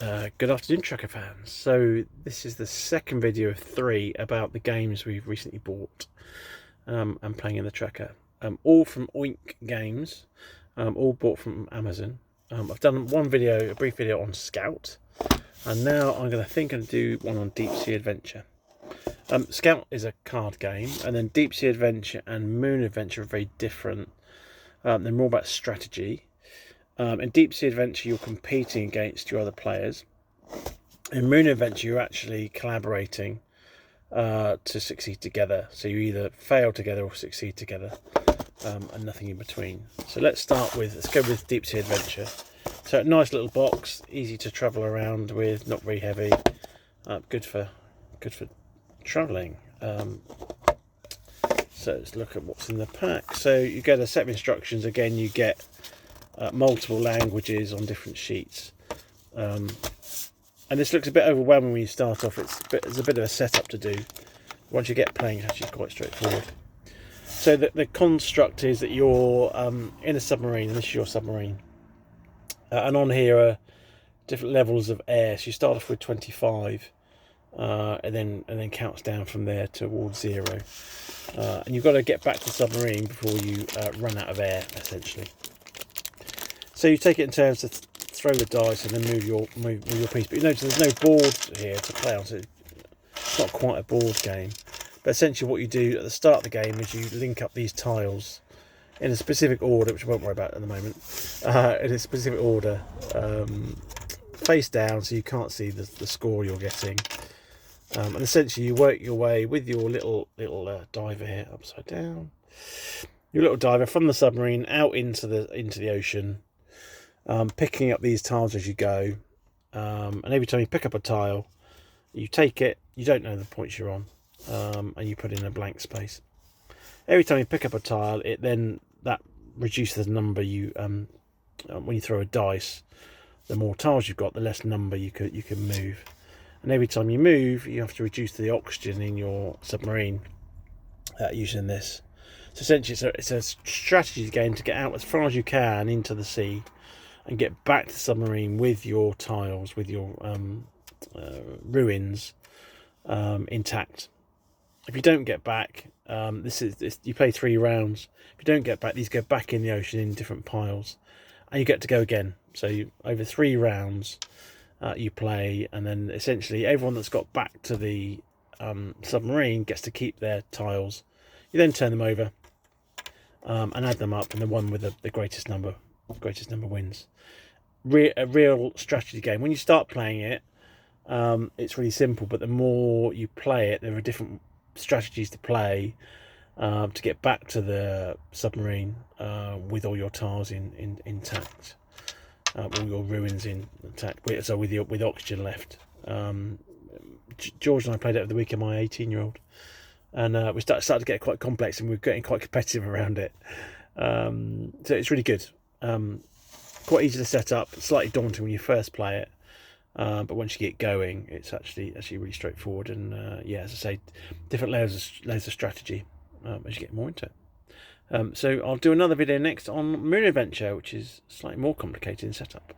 Good afternoon, Tracker fans. So this is the second video of 3 about the games we've recently bought and playing in the Tracker. All from Oink Games, all bought from Amazon. I've done a brief video on Scout, and now I'm going to do one on Deep Sea Adventure. Scout is a card game, and then Deep Sea Adventure and Moon Adventure are very different. They're more about strategy. In Deep Sea Adventure, you're competing against your other players. In Moon Adventure, you're actually collaborating to succeed together. So you either fail together or succeed together, and nothing in between. So let's go with Deep Sea Adventure. So a nice little box, easy to travel around with, not very heavy, good for travelling. So let's look at what's in the pack. So you get a set of instructions. Again, you get multiple languages on different sheets, and this looks a bit overwhelming when you start off. There's a bit of a setup to do. Once you get playing, it's actually quite straightforward. So the construct is that you're in a submarine, and this is your submarine, and on here are different levels of air. So you start off with 25, and then counts down from there towards 0, and you've got to get back to the submarine before you run out of air, essentially. So you take it in turns to throw the dice and then move your piece. But you notice there's no board here to play on, so it's not quite a board game. But essentially what you do at the start of the game is you link up these tiles in a specific order, which I won't worry about at the moment, in a specific order, face down, so you can't see the score you're getting. And essentially you work your way with your little diver here, upside down. Your little diver from the submarine out into the ocean. Picking up these tiles as you go, and every time you pick up a tile, you take it, you don't know the points you're on, and you put in a blank space. Every time you pick up a tile, that reduces the number you when you throw a dice. The more tiles you've got, the less number you can move, and every time you move, you have to reduce the oxygen in your submarine using this. So essentially, it's a strategy game to get out as far as you can into the sea and get back to the submarine with your tiles, with your ruins intact. If you don't get back, you play 3 rounds. If you don't get back, these go back in the ocean in different piles, and you get to go again. So over 3 rounds, you play, and then essentially everyone that's got back to the submarine gets to keep their tiles. You then turn them over and add them up, and the one with the greatest number wins. A real strategy game. When you start playing it, it's really simple, but the more you play it, there are different strategies to play to get back to the submarine with all your tiles intact, all your ruins intact, so with oxygen left. George and I played it over the weekend, my 18-year-old, and we started to get quite complex, and we were getting quite competitive around it. So it's really good. Quite easy to set up, slightly daunting when you first play it, but once you get going, it's actually really straightforward. And yeah, as I say, different layers of strategy as you get more into it. So I'll do another video next on Moon Adventure, which is slightly more complicated in setup.